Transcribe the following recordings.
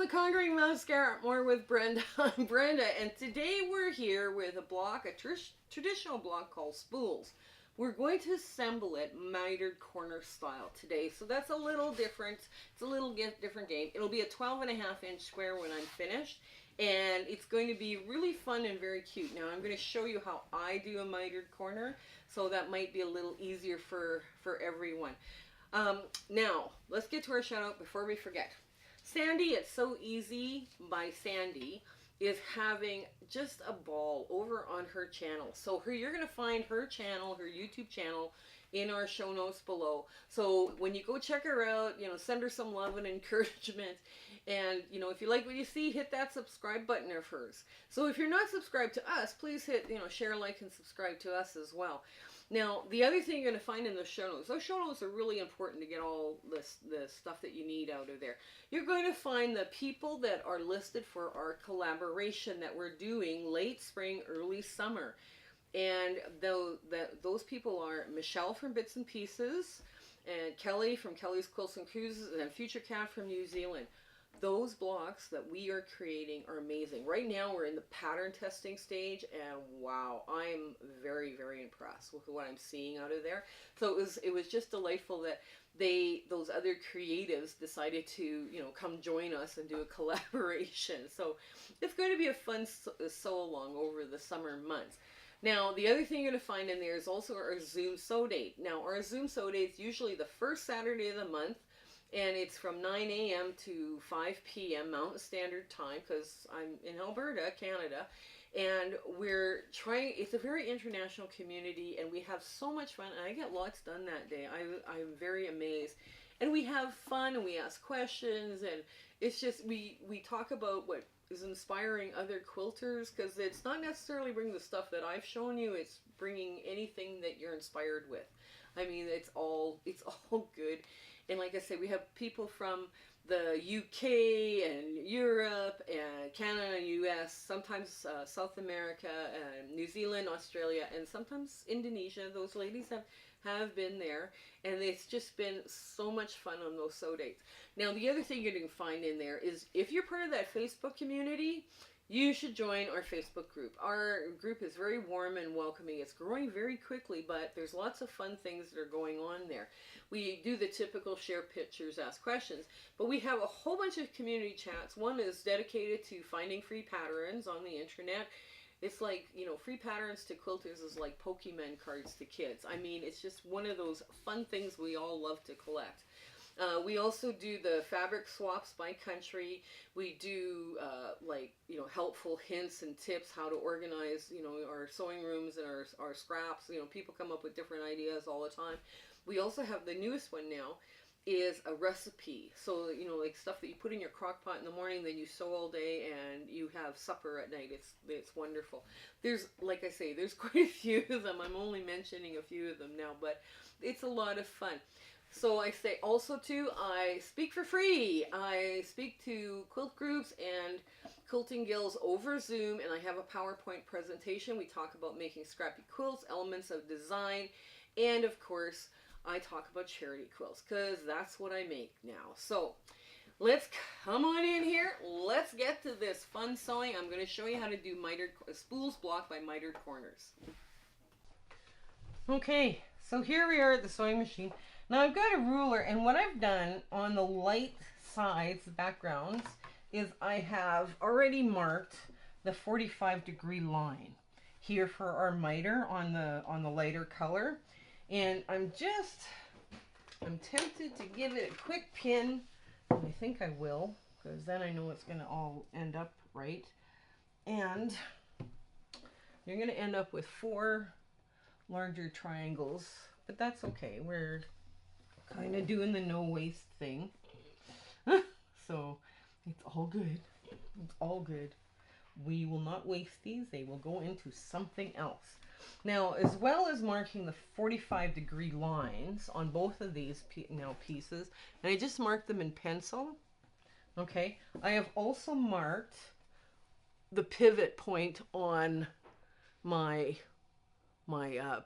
Conquering Mount Scrapmore with Brenda. I'm Brenda, and today we're here with a block, a traditional block called Spools. We're going to assemble it mitered corner style today, so that's a little different. It's a little different game. It'll be a 12.5-inch square when I'm finished, and it's going to be really fun and very cute. Now I'm going to show you how I do a mitered corner, so that might be a little easier for everyone. Now, let's get to our shout out before we forget. Sandy, It's So Easy by Sandy is having just a ball over on her channel. So you're going to find her channel, her YouTube channel, in our show notes below. So when you go check her out, send her some love and encouragement. And, if you like what you see, hit that subscribe button of hers. So if you're not subscribed to us, please hit, share, like, and subscribe to us as well. Now, the other thing you're going to find in those show notes are really important to get all the stuff that you need out of there. You're going to find the people that are listed for our collaboration that we're doing late spring, early summer. And those people are Michelle from Bits and Pieces, and Kelly from Kelly's Quilts and Cruises, and Future Cat from New Zealand. Those blocks that we are creating are amazing. Right now we're in the pattern testing stage, and wow, I'm very, very impressed with what I'm seeing out of there. So it was just delightful that those other creatives decided to, come join us and do a collaboration. So it's going to be a fun sew along over the summer months. Now, the other thing you're going to find in there is also our Zoom sew date. Now, our Zoom sew date is usually the first Saturday of the month, and it's from 9 a.m. to 5 p.m. Mountain Standard Time, because I'm in Alberta, Canada. And we're trying, it's a very international community, and we have so much fun, and I get lots done that day. I'm very amazed. And we have fun, and we ask questions, and it's just, we talk about what is inspiring other quilters, because it's not necessarily bringing the stuff that I've shown you, it's bringing anything that you're inspired with. I mean, it's all good. And like I said, we have people from the UK and Europe and Canada and US, sometimes South America and New Zealand, Australia, and sometimes Indonesia. Those ladies have been there, and it's just been so much fun on those sew dates. Now, the other thing you're going to find in there is if you're part of that Facebook community, you should join our Facebook group. Our group is very warm and welcoming. It's growing very quickly, but there's lots of fun things that are going on there. We do the typical share pictures, ask questions, but we have a whole bunch of community chats. One is dedicated to finding free patterns on the internet. It's like, free patterns to quilters is like Pokemon cards to kids. I mean, it's just one of those fun things we all love to collect. We also do the fabric swaps by country. We do helpful hints and tips how to organize, our sewing rooms and our scraps. People come up with different ideas all the time. We also have the newest one now is a recipe. So, like stuff that you put in your crock pot in the morning, then you sew all day and you have supper at night. It's wonderful. There's, like I say, there's quite a few of them. I'm only mentioning a few of them now, but it's a lot of fun. So I say also too, I speak for free. I speak to quilt groups and quilting guilds over Zoom, and I have a PowerPoint presentation. We talk about making scrappy quilts, elements of design, and of course, I talk about charity quilts, because that's what I make now. So let's come on in here. Let's get to this fun sewing. I'm going to show you how to do spools block by mitered corners. Okay, so here we are at the sewing machine. Now I've got a ruler, and what I've done on the light sides, the backgrounds, is I have already marked the 45-degree line here for our miter on the lighter color. And I'm tempted to give it a quick pin, and I think I will, because then I know it's going to all end up right. And you're going to end up with 4 larger triangles, but that's okay. We're kind of doing the no waste thing. So it's all good. It's all good. We will not waste these. They will go into something else. Now, as well as marking the 45-degree lines on both of these pieces, and I just marked them in pencil, okay, I have also marked the pivot point on my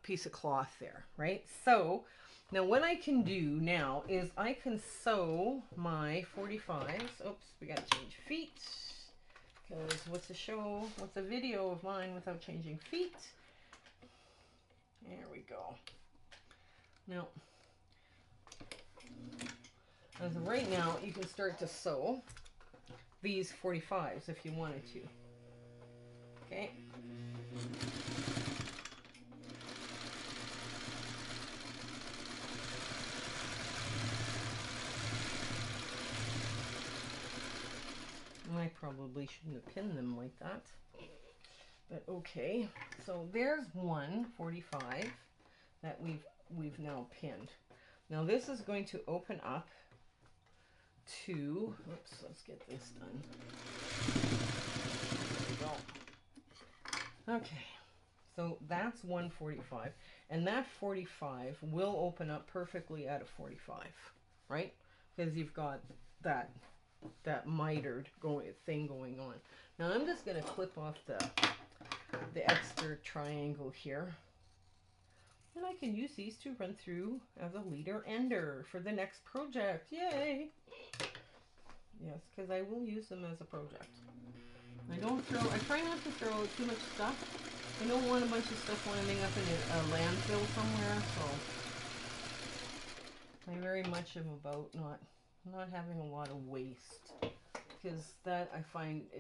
piece of cloth there, right? So now what I can do now is I can sew my 45s. Oops, we got to change feet. Because what's a video of mine without changing feet? There we go. Now, as of right now, you can start to sew these 45s if you wanted to. Okay. I probably shouldn't have pinned them like that, but okay. So there's one 45 that we've now pinned. Now this is going to open up to, oops, let's get this done. There we go. Okay, so that's 145, and that 45 will open up perfectly at a 45, right? Because you've got that mitered thing going on. Now I'm just going to clip off the extra triangle here, and I can use these to run through as a leader ender for the next project. Yay! Yes, because I will use them as a project. I try not to throw too much stuff. I don't want a bunch of stuff winding up in a landfill somewhere, so I very much am about not having a lot of waste, because that I find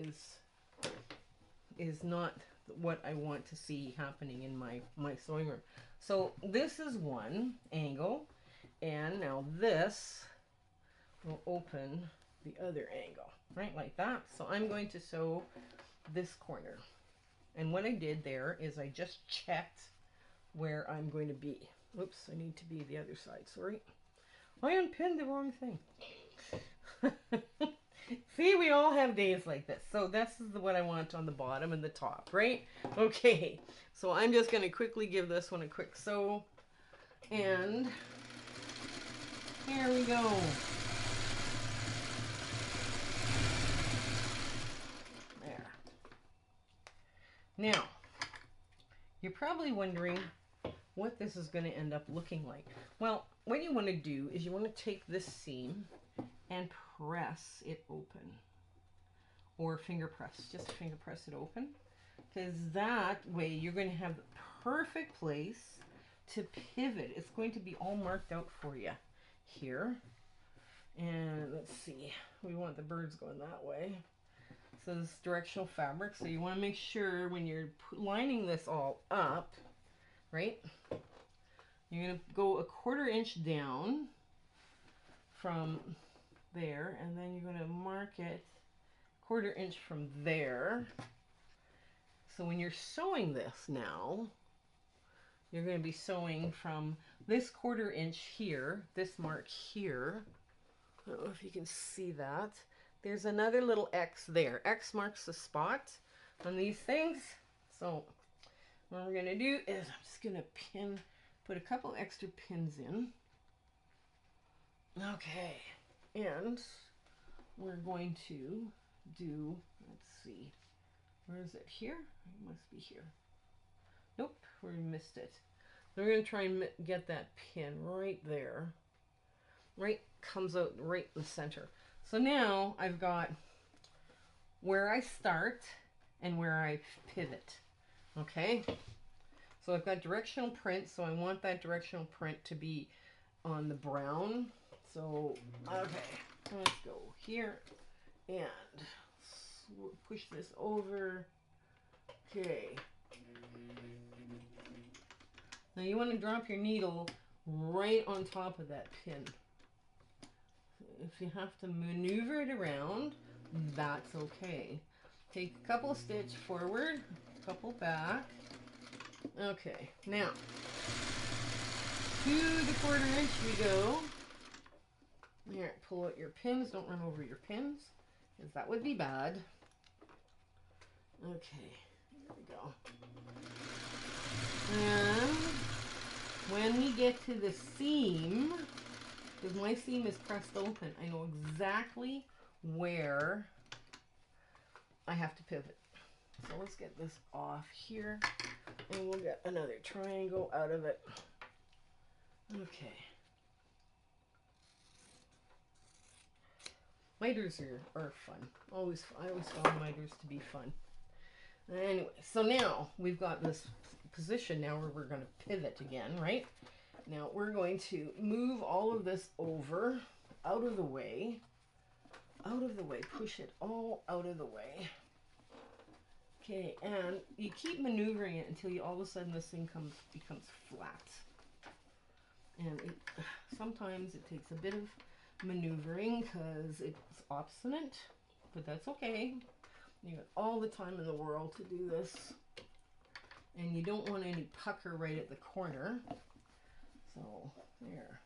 is not what I want to see happening in my sewing room. So this is one angle, and now this will open the other angle, right, like that. So I'm going to sew this corner, and what I did there is I just checked where I'm going to be. Oops, I need to be the other side, sorry. I unpinned the wrong thing. See, we all have days like this. So this is what I want on the bottom and the top, right? Okay, so I'm just going to quickly give this one a quick sew. And here we go. There. Now, you're probably wondering what this is going to end up looking like. Well, what you want to do is you want to take this seam and press it open, or finger press, just finger press it open, because that way you're going to have the perfect place to pivot. It's going to be all marked out for you here. And let's see, we want the birds going that way. So this is directional fabric, so you want to make sure when you're lining this all up, right, you're going to go 1/4 inch down from there, and then you're going to mark it 1/4 inch from there. So when you're sewing this now, you're going to be sewing from this 1/4 inch here, this mark here. I don't know if you can see that. There's another little X there. X marks the spot on these things. So what we're going to do is I'm just going to put a couple extra pins in. Okay. And we're going to do, let's see, where is it? Here? It must be here. Nope, we missed it. So we're going to try and get that pin right there. Right, comes out right in the center. So now I've got where I start and where I pivot. Okay? So I've got directional print, so I want that directional print to be on the brown. So, okay, let's go here and push this over. Okay. Now you want to drop your needle right on top of that pin. If you have to maneuver it around, that's okay. Take a couple stitch forward, a couple back. Okay, now to the 1/4 inch we go. Here, pull out your pins. Don't run over your pins, because that would be bad. Okay, here we go. And when we get to the seam, because my seam is pressed open, I know exactly where I have to pivot. So let's get this off here. and we'll get another triangle out of it. Okay. Miters are fun. I always found miters to be fun. Anyway, so now we've got this position now where we're going to pivot again, right? Now we're going to move all of this over, out of the way, push it all out of the way. Okay, and you keep maneuvering it until you all of a sudden this thing becomes flat. And sometimes it takes a bit of maneuvering because it's obstinate, but that's okay. You got all the time in the world to do this, and you don't want any pucker right at the corner. So there.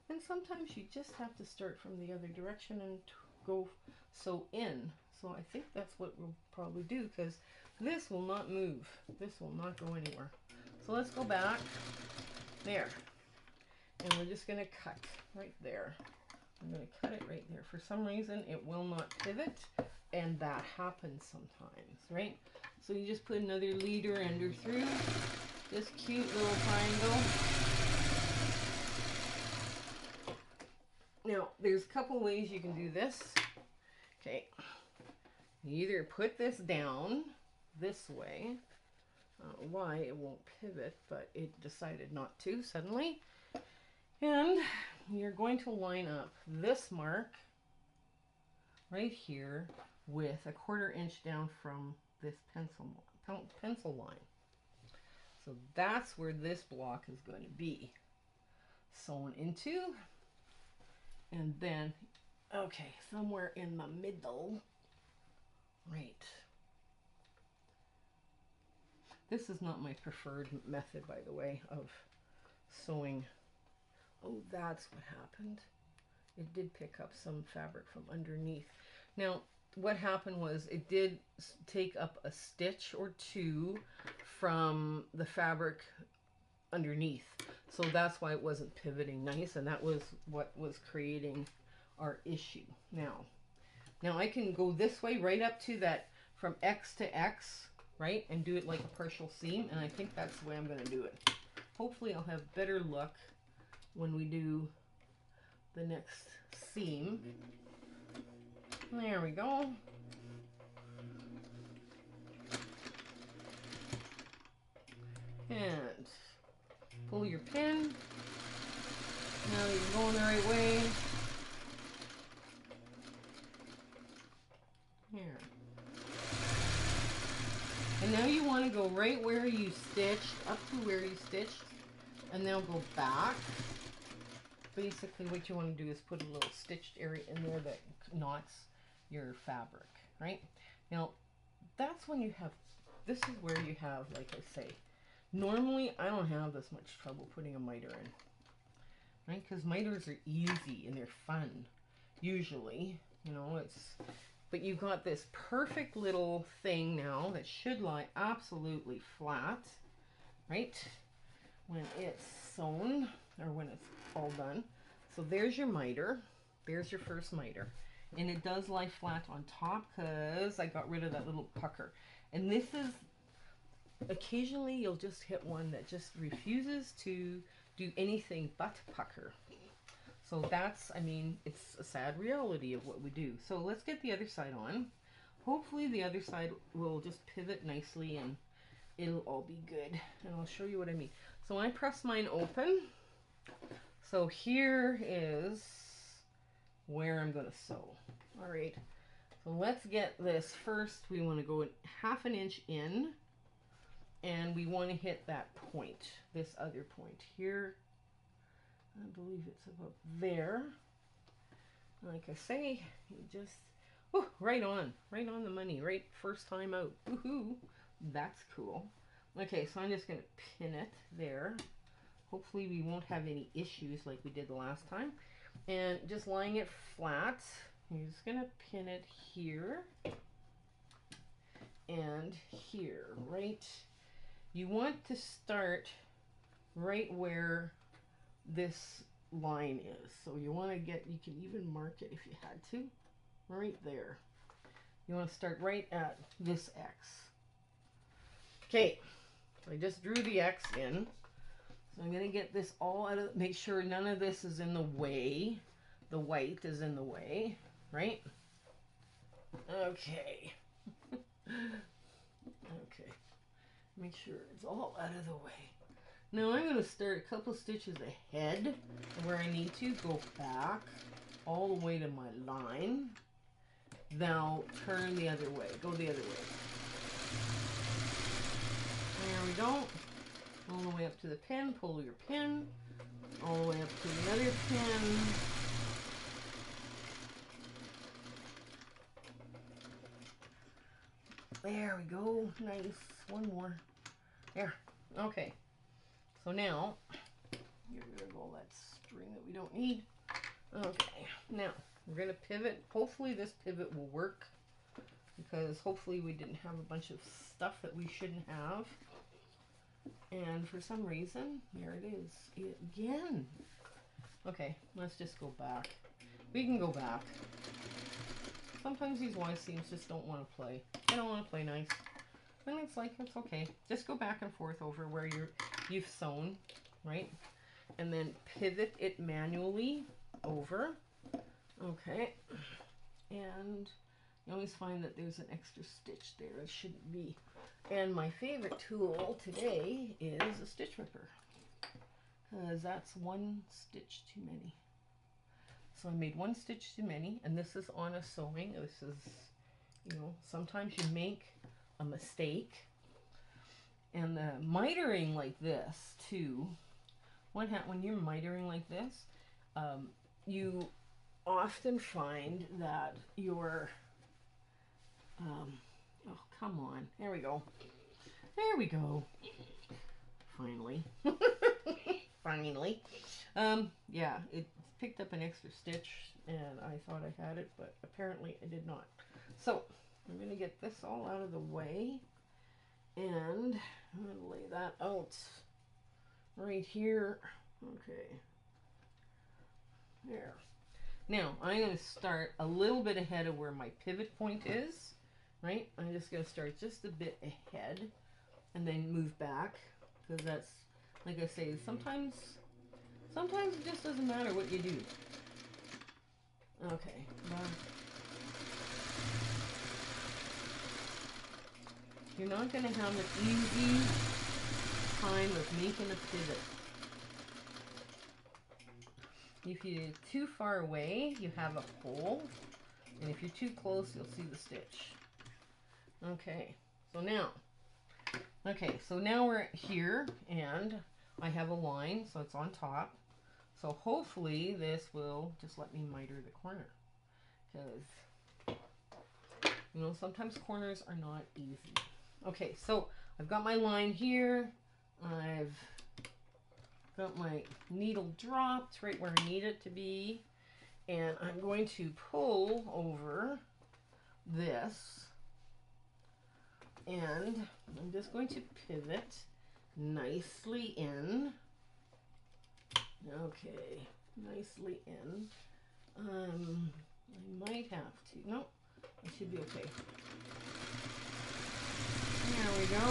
And sometimes you just have to start from the other direction and go sew in. So I think that's what we'll probably do, because this will not move. This will not go anywhere. So let's go back there, and we're just going to cut right there. I'm going to cut it right there. For some reason it will not pivot, and that happens sometimes, right? So you just put another leader under through this cute little triangle. Now there's a couple ways you can do this. Okay, you either put this down this way. I don't know why it won't pivot, but it decided not to suddenly. And you're going to line up this mark right here with a 1/4 inch down from this pencil line. So that's where this block is going to be sewn into. And then, okay, somewhere in the middle, right. This is not my preferred method, by the way, of sewing. Oh, that's what happened. It did pick up some fabric from underneath. Now, what happened was it did take up a stitch or two from the fabric underneath. So that's why it wasn't pivoting nice, and that was what was creating our issue. Now I can go this way right up to that from X to X, right, and do it like a partial seam, and I think that's the way I'm going to do it. Hopefully I'll have better luck when we do the next seam. There we go. And pull your pin. Now you're going the right way. Here. And now you want to go right where you stitched, up to where you stitched, and then go back. Basically what you want to do is put a little stitched area in there that knots your fabric, right? Now that's when you have, this is where you have, like I say, normally I don't have this much trouble putting a miter in, right? Because miters are easy and they're fun, usually, you know, but you've got this perfect little thing now that should lie absolutely flat, right? When it's sewn, or when it's all done. So there's your miter. There's your first miter. And it does lie flat on top because I got rid of that little pucker. And this is, occasionally you'll just hit one that just refuses to do anything but pucker. So that's, I mean, it's a sad reality of what we do. So let's get the other side on. Hopefully the other side will just pivot nicely and it'll all be good. And I'll show you what I mean. So I press mine open. So here is where I'm going to sew. All right. So let's get this first. We want to go 1/2 inch in, and we want to hit that point, this other point here. I believe it's about there. Like I say, you just, oh, right on the money, right first time out. Woohoo! That's cool. Okay, so I'm just going to pin it there. Hopefully we won't have any issues like we did the last time. And just lying it flat, you're just going to pin it here and here, right? You want to start right where this line is. So you want to get, you can even mark it if you had to, right there. You want to start right at this X. Okay, I just drew the X in. So I'm going to get this all out of, make sure none of this is in the way. The white is in the way, right? Okay. Okay. Make sure it's all out of the way. Now I'm going to start a couple stitches ahead where I need to go back all the way to my line. Now turn the other way. Go the other way. There we go. All the way up to the pin. Pull your pin. All the way up to the other pin. There we go. Nice. One more. There. Okay. So now, get rid of all that string that we don't need. Okay. Now, we're going to pivot. Hopefully this pivot will work, because hopefully we didn't have a bunch of stuff that we shouldn't have. And for some reason, there it is again. Okay, let's just go back. We can go back. Sometimes these Y seams just don't want to play. They don't want to play nice. And it's like, it's okay. Just go back and forth over where you've sewn, right? And then pivot it manually over. Okay. And you always find that there's an extra stitch there. It shouldn't be. And my favorite tool today is a stitch ripper, because that's one stitch too many. So I made one stitch too many, and this is on a sewing. This is, you know, sometimes you make a mistake. And the mitering like this too, when you're mitering like this, you often find that your, oh, come on. There we go. There we go. Finally. Finally. Yeah, it picked up an extra stitch, and I thought I had it, but apparently I did not. So, I'm going to get this all out of the way, and I'm going to lay that out right here. Okay. There. Now, I'm going to start a little bit ahead of where my pivot point is, right? I'm just going to start just a bit ahead and then move back, because that's, like I say, sometimes it just doesn't matter what you do. Okay. You're not going to have an easy time of making a pivot. If you're too far away, you have a hole, and if you're too close, you'll see the stitch. Okay, so now we're here, and I have a line, so it's on top. So hopefully this will just let me miter the corner, because, you know, sometimes corners are not easy. Okay, so I've got my line here. I've got my needle dropped right where I need it to be, and I'm going to pull over this, and I'm just going to pivot nicely in. Okay, nicely in. I might have to. Nope, I should be okay. There we go.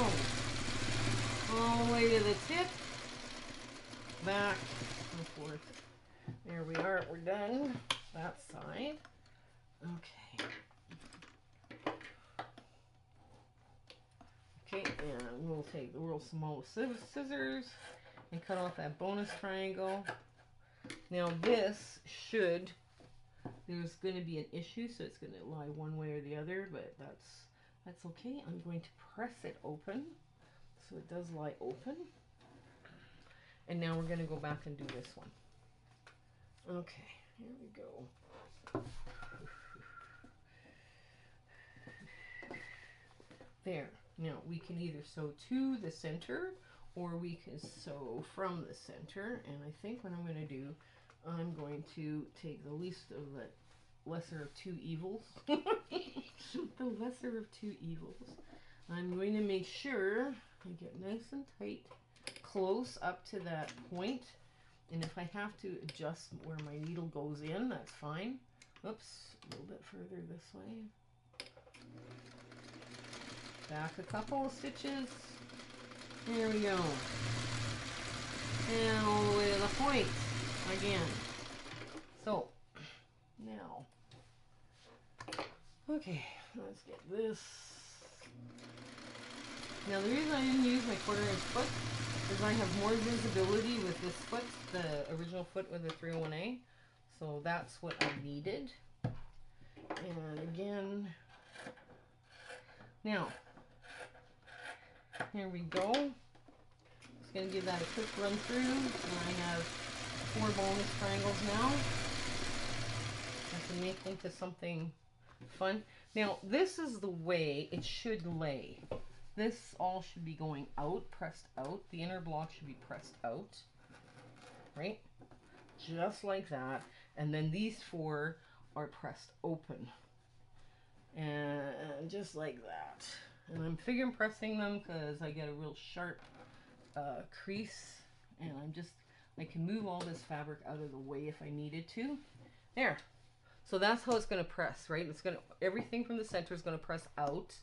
All the way to the tip. Back and forth. There we are. We're done. That side. Okay. Okay, and we'll take the real small scissors and cut off that bonus triangle. Now this should, there's going to be an issue, so it's going to lie one way or the other, but that's okay. I'm going to press it open so it does lie open. And now we're going to go back and do this one. Okay, here we go. There. Now we can either sew to the center, or we can sew from the center. And I think what I'm going to do, I'm going to take the least of the lesser of two evils. The lesser of two evils. I'm going to make sure I get nice and tight, close up to that point. And if I have to adjust where my needle goes in, that's fine. Oops, a little bit further this way. Back a couple of stitches. There we go. And all the way to the point again. So, now, okay, let's get this. Now the reason I didn't use my 1/4 inch foot is I have more visibility with this foot, the original foot with the 301A. So that's what I needed. And again, now, here we go. Just going to give that a quick run through. And I have 4 bonus triangles now. I can make into something fun. Now, this is the way it should lay. This all should be going out, pressed out. The inner block should be pressed out, right? Just like that. And then these 4 are pressed open. And just like that. And I'm figure pressing them because I get a real sharp crease. And I can move all this fabric out of the way if I needed to. There. So that's how it's going to press, right? Everything from the center is going to press out.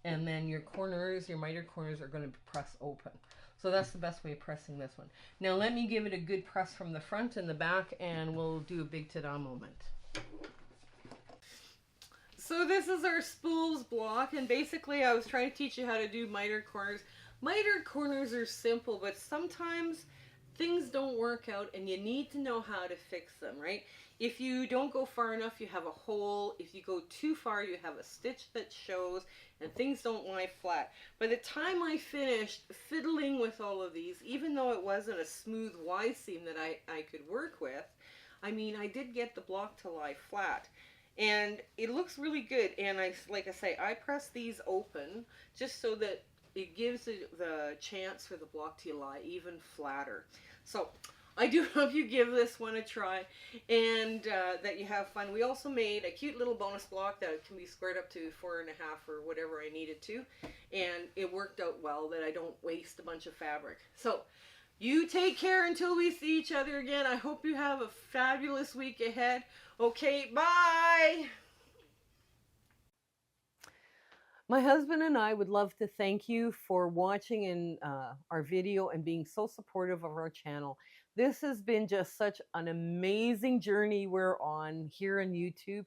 And then your corners, your mitered corners are going to press open. So that's the best way of pressing this one. Now let me give it a good press from the front and the back, and we'll do a big ta-da moment. So this is our spools block, and basically I was trying to teach you how to do mitered corners. Mitered corners are simple, but sometimes things don't work out and you need to know how to fix them, right? If you don't go far enough, you have a hole. If you go too far, you have a stitch that shows and things don't lie flat. By the time I finished fiddling with all of these, even though it wasn't a smooth Y seam that I could work with, I mean, I did get the block to lie flat. And it looks really good. And like I say, I press these open just so that it gives the chance for the block to lie even flatter. So I do hope you give this one a try and that you have fun. We also made a cute little bonus block that can be squared up to 4.5 or whatever I needed to. And it worked out well that I don't waste a bunch of fabric. So you take care until we see each other again. I hope you have a fabulous week ahead. Okay, bye! My husband and I would love to thank you for watching our video and being so supportive of our channel. This has been just such an amazing journey we're on here on YouTube,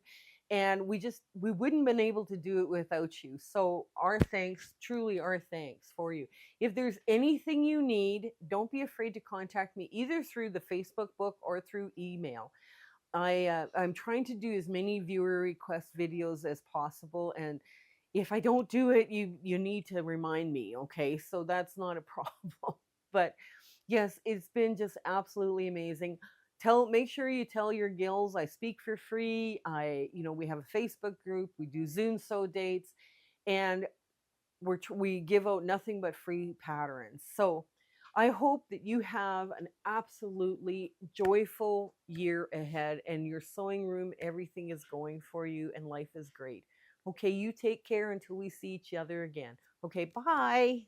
and we wouldn't have been able to do it without you. So our thanks, truly our thanks for you. If there's anything you need, don't be afraid to contact me either through the Facebook book or through email. I'm trying to do as many viewer request videos as possible, and if I don't do it, you need to remind me, okay? So that's not a problem. But yes, it's been just absolutely amazing. Make sure you tell your gills I speak for free. We have a Facebook group. We do Zoom sew dates, and we give out nothing but free patterns. So I hope that you have an absolutely joyful year ahead, and your sewing room, everything is going for you, and life is great. Okay, you take care until we see each other again. Okay, bye.